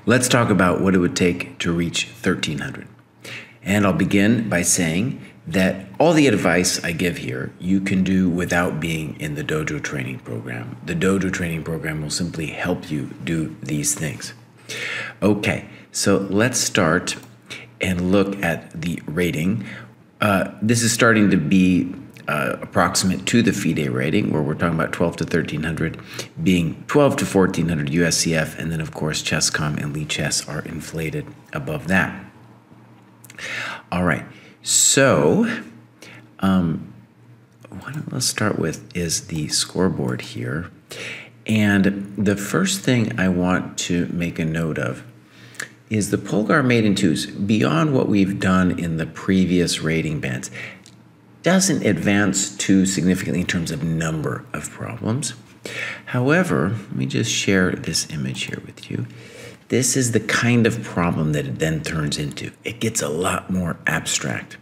Let's talk about what it would take to reach 1300. And I'll begin by saying that all the advice I give here, you can do without being in the dojo training program. The dojo training program will simply help you do these things. Okay, so let's start and look at the rating. This is starting to be approximate to the FIDE rating, where we're talking about 12 to 1300 being 12 to 1400 USCF, and then of course ChessCom and Lichess are inflated above that. All right, so let's start with is the scoreboard here. And the first thing I want to make a note of is the Polgar Maiden 2s, beyond what we've done in the previous rating bands, doesn't advance too significantly in terms of number of problems. However, let me just share this image here with you. This is the kind of problem that it then turns into. It gets a lot more abstract.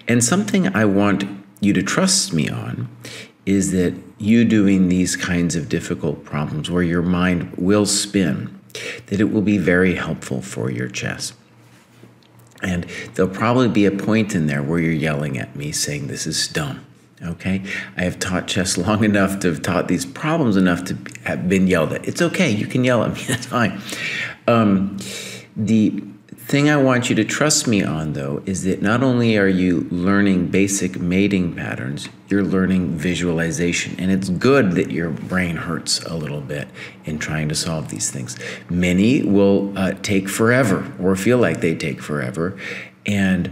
And something I want you to trust me on is that you doing these kinds of difficult problems where your mind will spin, that it will be very helpful for your chess. And there'll probably be a point in there where you're yelling at me saying, this is dumb, okay? I have taught chess long enough to have taught these problems enough to have been yelled at. It's okay, you can yell at me, that's fine. The thing I want you to trust me on, though, is that not only are you learning basic mating patterns, you're learning visualization. And it's good that your brain hurts a little bit in trying to solve these things. Many will take forever or feel like they take forever. And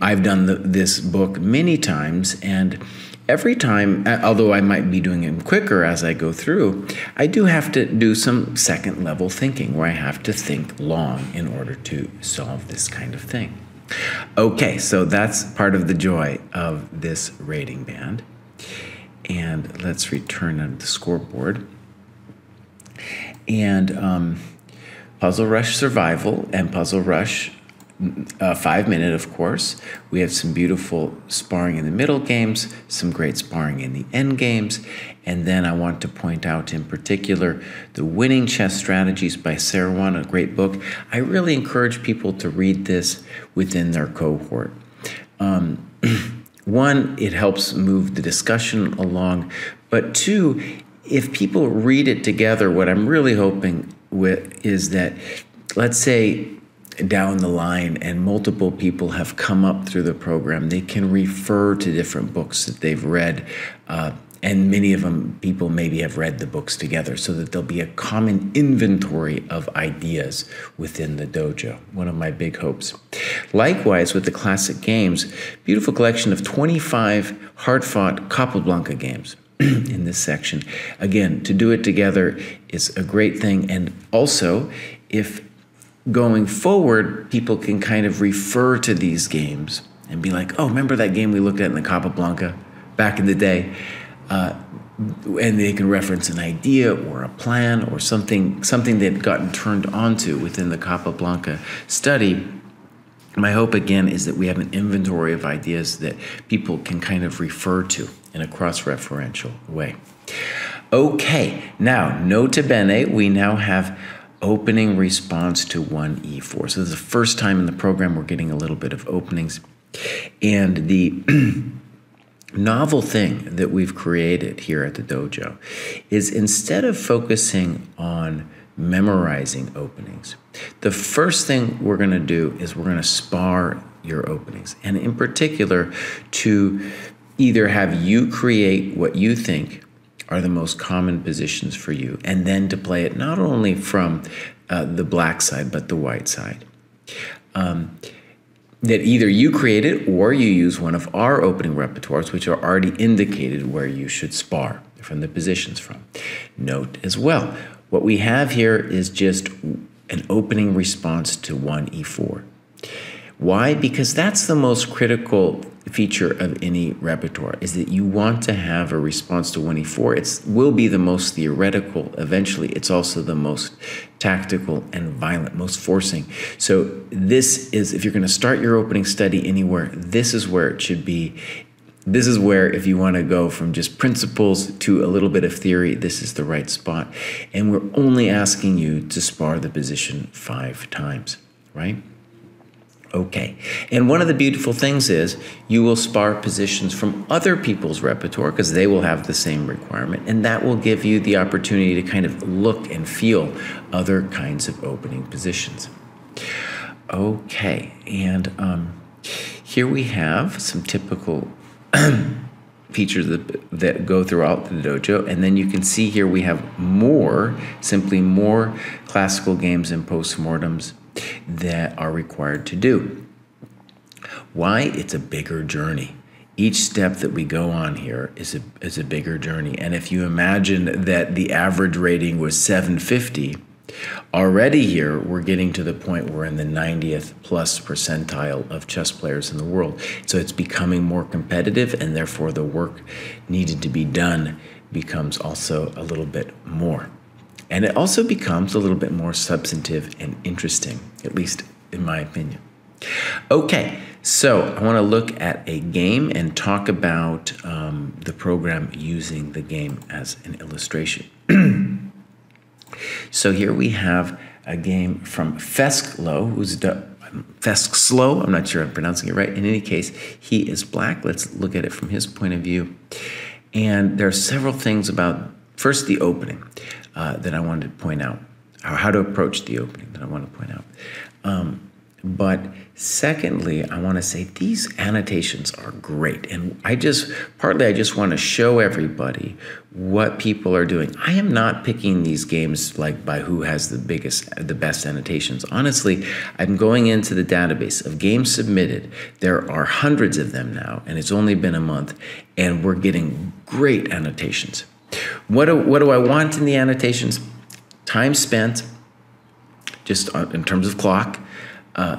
I've done this book many times, and every time, although I might be doing it quicker as I go through, I do have to do some second level thinking where I have to think long in order to solve this kind of thing. Okay, so that's part of the joy of this rating band. And let's return to the scoreboard. And Puzzle Rush Survival and Puzzle Rush 5 minute, of course. We have some beautiful sparring in the middle games, some great sparring in the end games, and then I want to point out in particular the Winning Chess Strategies by Sarwan, a great book. I really encourage people to read this within their cohort. One, it helps move the discussion along, but two, if people read it together, what I'm really hoping with is that, let's say, down the line and multiple people have come up through the program, they can refer to different books that they've read, and many of them people maybe have read the books together, so that there'll be a common inventory of ideas within the dojo. One of my big hopes. Likewise with the classic games, beautiful collection of 25 hard-fought Capablanca games in this section. Again, to do it together is a great thing, and also if going forward, people can kind of refer to these games and be like, oh, remember that game we looked at in the Capablanca back in the day? And they can reference an idea or a plan or something they've gotten turned onto within the Capablanca study. My hope, again, is that we have an inventory of ideas that people can kind of refer to in a cross-referential way. Okay, now, nota bene, we now have opening response to 1e4. So this is the first time in the program we're getting a little bit of openings. And the novel thing that we've created here at the dojo is, instead of focusing on memorizing openings, the first thing we're going to do is we're going to spar your openings. And in particular, to either have you create what you think are the most common positions for you, and then to play it not only from the black side, but the white side. That either you create it or you use one of our opening repertoires, which are already indicated where you should spar from the positions from. Note as well, what we have here is just an opening response to 1e4. Why? Because that's the most critical feature of any repertoire, is that you want to have a response to 1e4. It will be the most theoretical eventually. It's also the most tactical and violent, most forcing. So this is, if you're going to start your opening study anywhere, this is where it should be. this is where, if you want to go from just principles to a little bit of theory, this is the right spot. And we're only asking you to spar the position 5 times, right? Okay. And one of the beautiful things is you will spar positions from other people's repertoire because they will have the same requirement. And that will give you the opportunity to kind of look and feel other kinds of opening positions. Okay. And here we have some typical features that go throughout the dojo, and then you can see here we have simply more classical games and postmortems that are required to do. Why? It's a bigger journey. Each step that we go on here is a bigger journey, and if you imagine that the average rating was 750, already here we're getting to the point where we're in the 90th plus percentile of chess players in the world. So it's becoming more competitive, and therefore the work needed to be done becomes also a little bit more. And it also becomes a little bit more substantive and interesting, at least in my opinion. Okay, so I want to look at a game and talk about the program using the game as an illustration. So here we have a game from Fesklo, Feskslo, I'm not sure I'm pronouncing it right. In any case, he is black. Let's look at it from his point of view. And there are several things about, first, the opening that I wanted to point out, or how to approach the opening that I want to point out. But secondly, I want to say these annotations are great. And I just want to show everybody what people are doing. I am not picking these games like by who has the best annotations. Honestly, I'm going into the database of games submitted. There are hundreds of them now, and it's only been a month, and we're getting great annotations. What do I want in the annotations? Time spent, just in terms of clock.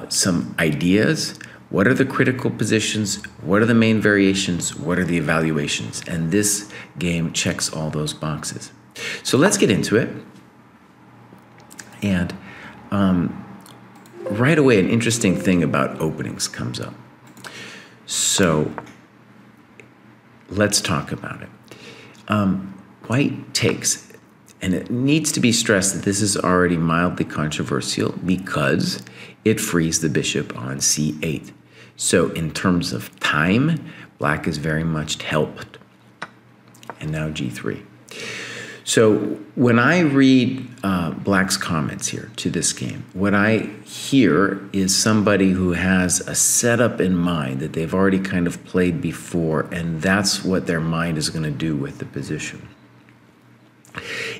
Some ideas. What are the critical positions? What are the main variations? What are the evaluations? And this game checks all those boxes. So let's get into it. And right away, an interesting thing about openings comes up. So let's talk about it. White takes, and it needs to be stressed that this is already mildly controversial because it frees the bishop on c8. So in terms of time, black is very much helped. And now g3. So when I read black's comments here to this game, what I hear is somebody who has a setup in mind that they've already kind of played before, and that's what their mind is going to do with the position.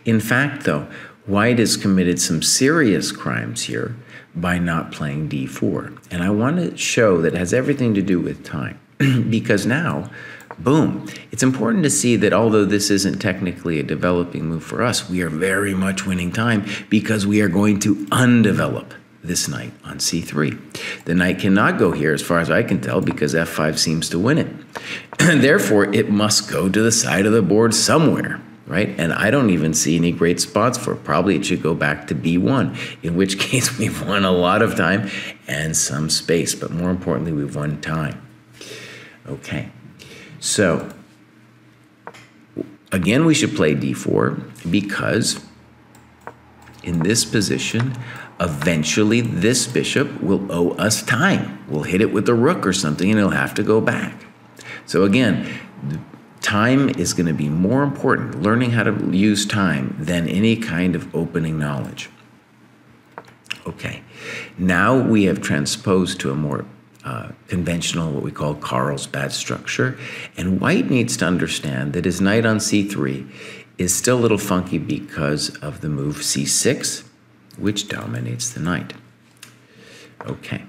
In fact, though, white has committed some serious crimes here by not playing d4. And I want to show that it has everything to do with time. Because now, boom, it's important to see that although this isn't technically a developing move for us, we are very much winning time because we are going to undevelop this knight on c3. The knight cannot go here as far as I can tell because f5 seems to win it. Therefore, it must go to the side of the board somewhere. Right? And I don't even see any great spots for it. Probably it should go back to b1, in which case we've won a lot of time and some space, but more importantly, we've won time. Okay, so again, we should play d4 because in this position, eventually this bishop will owe us time. We'll hit it with the rook or something and it'll have to go back. So again, time is going to be more important, learning how to use time, than any kind of opening knowledge. Okay, now we have transposed to a more conventional, what we call Carlsbad structure, and white needs to understand that his knight on c3 is still a little funky because of the move c6, which dominates the knight. Okay,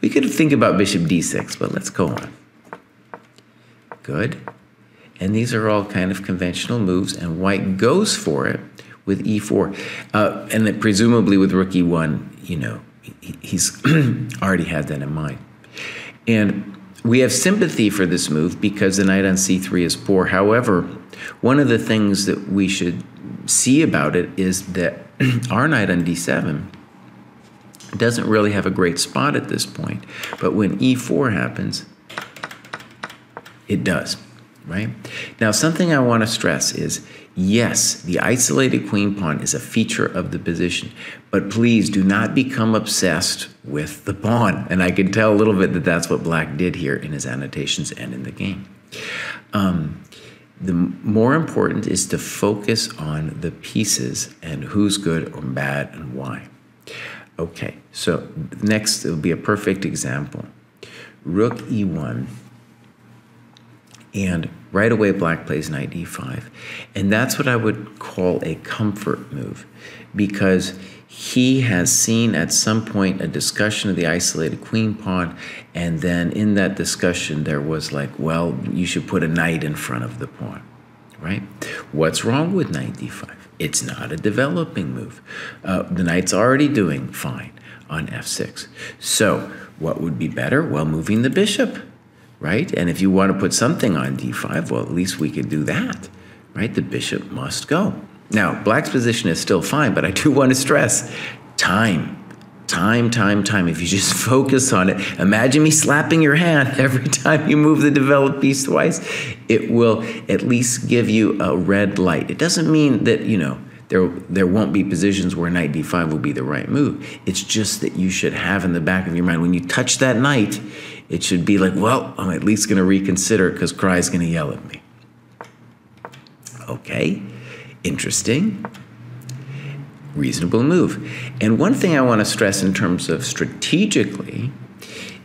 we could think about bishop d6, but let's go on. Good. And these are all kind of conventional moves, and white goes for it with e4. And then presumably with rook e1, you know, he's already had that in mind. And we have sympathy for this move because the knight on c3 is poor. However, one of the things that we should see about it is that our knight on d7 doesn't really have a great spot at this point. But when e4 happens, It does, right? Now, something I want to stress is, yes, the isolated queen pawn is a feature of the position, but please do not become obsessed with the pawn. And I can tell a little bit that that's what Black did here in his annotations and in the game. The more important is to focus on the pieces and who's good or bad and why. Okay, so next it'll be a perfect example. Rook e1, and right away Black plays knight e5. And that's what I would call a comfort move, because he has seen at some point a discussion of the isolated queen pawn, and then in that discussion there was like, well, you should put a knight in front of the pawn, right? What's wrong with knight d5? It's not a developing move. The knight's already doing fine on f6. So what would be better? Well, moving the bishop, right? And if you want to put something on d5, well, at least we could do that, right? The bishop must go. Now, Black's position is still fine, but I do want to stress time. If you just focus on it, imagine me slapping your hand every time you move the developed piece twice. It will at least give you a red light. It doesn't mean that, you know, there won't be positions where knight d5 will be the right move. It's just that you should have in the back of your mind, when you touch that knight, it should be like, well, I'm at least going to reconsider because Kraai is going to yell at me. Okay, interesting. Reasonable move. And one thing I want to stress in terms of strategically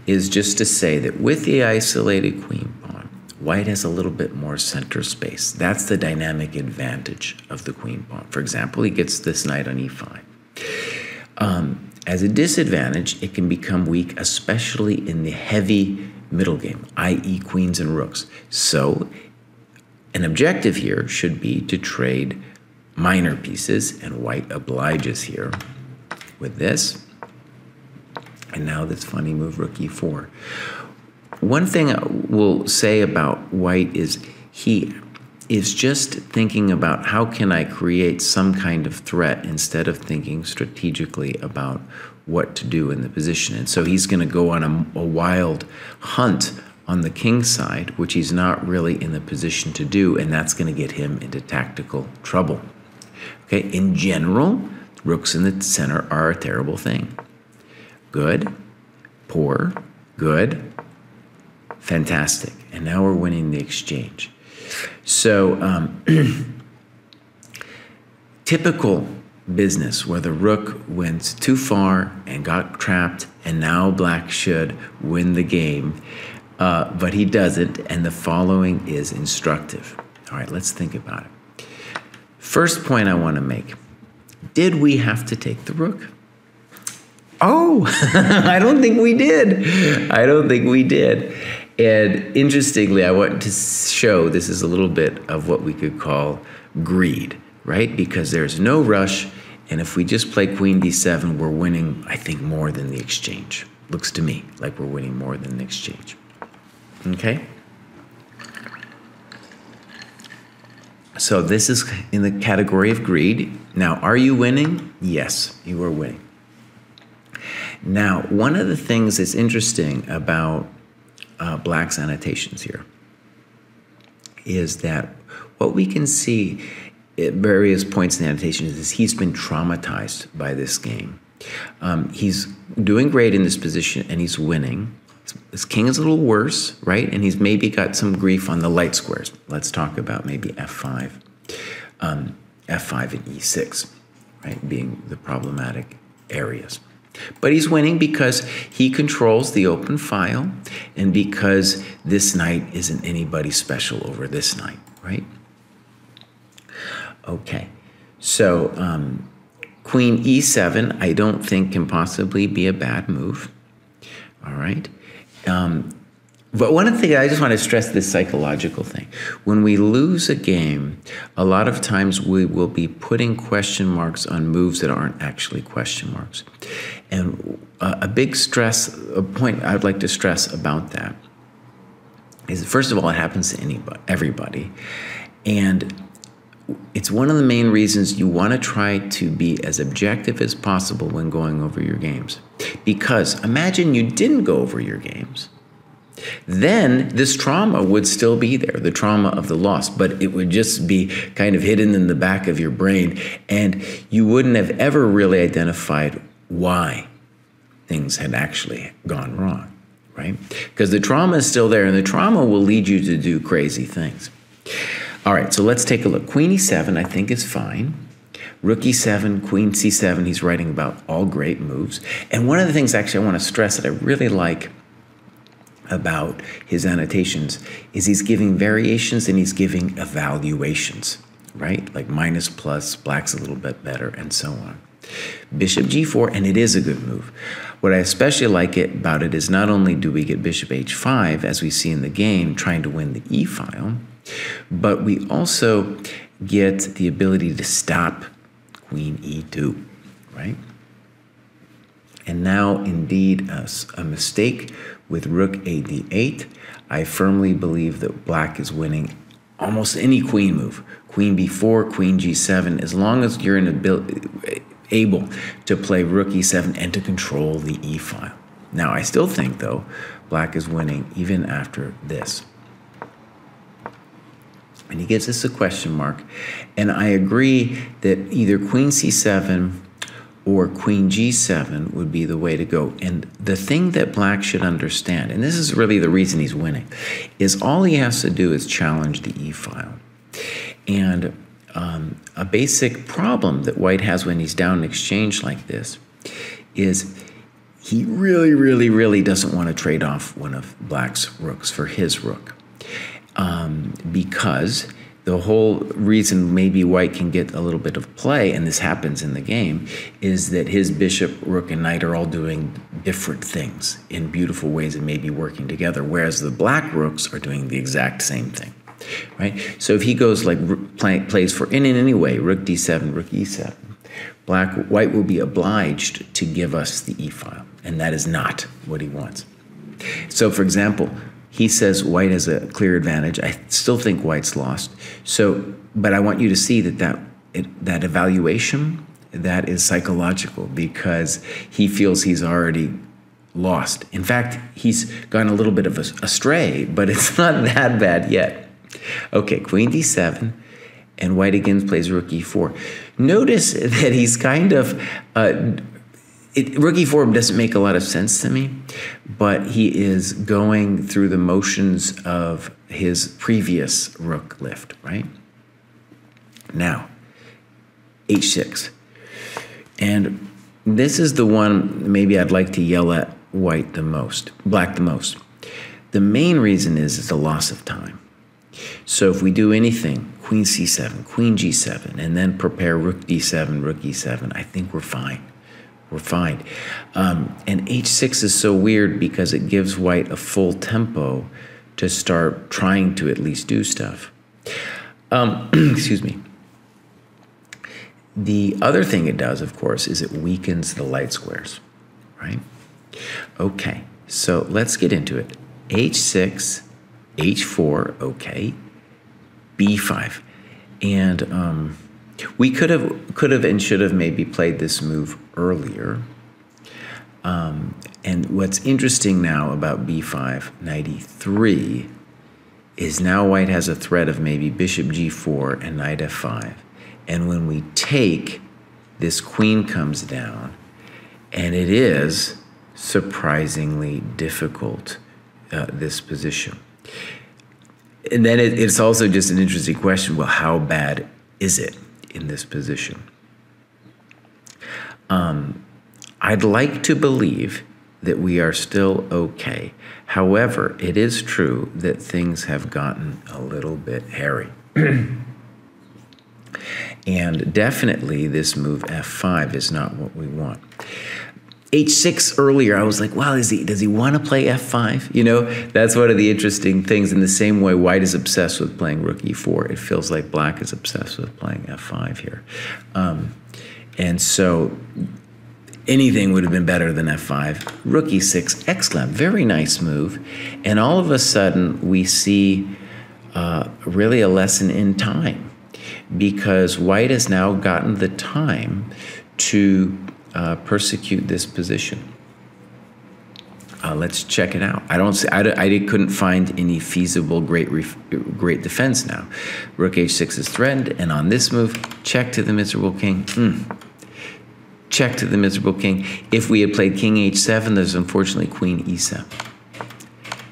is just to say that with the isolated queen pawn, White has a little bit more center space. That's the dynamic advantage of the queen pawn. For example, he gets this knight on e5. As a disadvantage, it can become weak, especially in the heavy middle game, i.e. queens and rooks. So an objective here should be to trade minor pieces, and White obliges here with this. And now this funny move, rook e4. One thing I will say about White is he is just thinking about how can I create some kind of threat instead of thinking strategically about what to do in the position. And so he's going to go on a wild hunt on the king side, which he's not really in the position to do, and that's going to get him into tactical trouble. Okay, in general, rooks in the center are a terrible thing. Good, poor, good, fantastic. And now we're winning the exchange. So typical business where the rook went too far and got trapped, and now Black should win the game, but he doesn't, and the following is instructive. All right, let's think about it. First point I want to make, did we have to take the rook? Oh, I don't think we did. I don't think we did. And interestingly, I want to show this is a little bit of what we could call greed, right? Because there's no rush, and if we just play queen d7, we're winning, I think, more than the exchange. Looks to me like we're winning more than the exchange. Okay? So this is in the category of greed. Now, are you winning? Yes, you are winning. Now, one of the things that's interesting about Black's annotations here is that what we can see at various points in the annotations is he's been traumatized by this game. He's doing great in this position and he's winning. His king is a little worse, right? And he's maybe got some grief on the light squares. Let's talk about maybe f5, f5 and e6, right, being the problematic areas. But he's winning because he controls the open file and because this knight isn't anybody special over this knight, right? Okay, so queen e7 I don't think can possibly be a bad move, all right? But one thing I just want to stress, this psychological thing. When we lose a game, a lot of times we will be putting question marks on moves that aren't actually question marks. And a point I'd like to stress about that is, first of all, it happens to everybody. And it's one of the main reasons you want to try to be as objective as possible when going over your games. Because imagine you didn't go over your games. then this trauma would still be there, the trauma of the loss, but it would just be kind of hidden in the back of your brain, and you wouldn't have ever really identified why things had actually gone wrong, right? Because the trauma is still there, and the trauma will lead you to do crazy things. All right, so let's take a look. Queen e7, I think, is fine. Rook e7, queen c7, he's writing about all great moves. And one of the things actually I want to stress that I really like about his annotations is he's giving variations and he's giving evaluations, right? Like minus, plus, black's a little bit better, and so on. Bishop g4, and it is a good move. What I especially like about it is not only do we get bishop h5, as we see in the game, trying to win the e file, but we also get the ability to stop queen e2, right? And now, indeed, a mistake with rook a d8. I firmly believe that black is winning almost any queen move. Queen b4, queen g7, as long as you're able to play rook e7 and to control the e file. Now, I still think, though, black is winning even after this. And he gives us a question mark. And I agree that either queen c7 or queen g7 would be the way to go. And the thing that black should understand, and this is really the reason he's winning, is all he has to do is challenge the e file. And a basic problem that white has when he's down an exchange like this is he really, really, really doesn't want to trade off one of black's rooks for his rook. Because the whole reason maybe white can get a little bit of play, and this happens in the game, is that his bishop, rook, and knight are all doing different things in beautiful ways and maybe working together, whereas the black rooks are doing the exact same thing, right? So if he goes like plays for in any way, rook d7, rook e7, white will be obliged to give us the e file, and that is not what he wants. So for example, he says white has a clear advantage. I still think white's lost. So, but I want you to see that that evaluation, that is psychological, because he feels he's already lost. In fact, he's gone a little bit of astray, but it's not that bad yet. Okay, queen d7, and white again plays rook e4. Notice that he's kind of rook e4 doesn't make a lot of sense to me, but he is going through the motions of his previous rook lift, right? Now, h6. And this is the one maybe I'd like to yell at black the most. The main reason is the loss of time. So if we do anything, queen c7, queen g7, and then prepare rook d7, rook e7, I think we're fine. We're fine. And h6 is so weird because it gives white a full tempo to start trying to at least do stuff. Excuse me. The other thing it does, of course, is it weakens the light squares, right? Okay, so let's get into it. h6, h4, okay, b5. And we could have and should have maybe played this move earlier. And what's interesting now about b5, knight e3, is now white has a threat of maybe bishop g4 and knight f5. And when we take, this queen comes down, and it is surprisingly difficult, this position. And then it's also just an interesting question, well, how bad is it in this position? I'd like to believe that we are still okay. However, it is true that things have gotten a little bit hairy. And definitely this move f5 is not what we want. h6 earlier, I was like, wow, does he want to play f5? You know, that's one of the interesting things. In the same way white is obsessed with playing rook e4, it feels like black is obsessed with playing f5 here. And so anything would have been better than f5. Rook e6, excellent, very nice move. And all of a sudden we see really a lesson in time, because white has now gotten the time to persecute this position. let's check it out. I couldn't find any feasible great defense now. Rook h6 is threatened, and on this move, check to the miserable king. Check to the miserable king. If we had played king h7, there's unfortunately queen e7,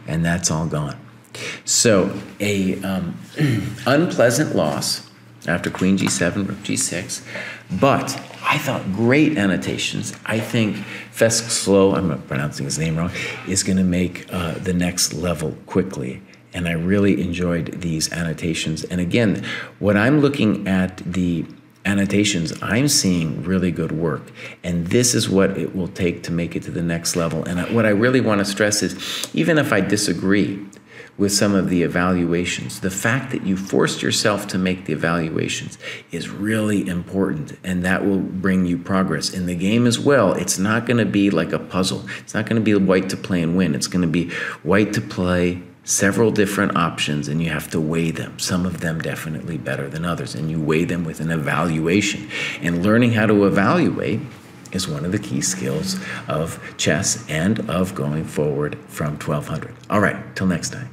and that's all gone. So a unpleasant loss after queen g7, rook g6, but I thought great annotations. I think Fesk, I'm pronouncing his name wrong, is going to make the next level quickly. And I really enjoyed these annotations. And again, when I'm looking at the annotations, I'm seeing really good work. And this is what it will take to make it to the next level. And what I really want to stress is, even if I disagree with some of the evaluations, the fact that you forced yourself to make the evaluations is really important, and that will bring you progress. In the game as well, it's not going to be like a puzzle. It's not going to be white to play and win. It's going to be white to play several different options, and you have to weigh them. Some of them definitely better than others, and you weigh them with an evaluation. And learning how to evaluate is one of the key skills of chess and of going forward from 1200. All right, till next time.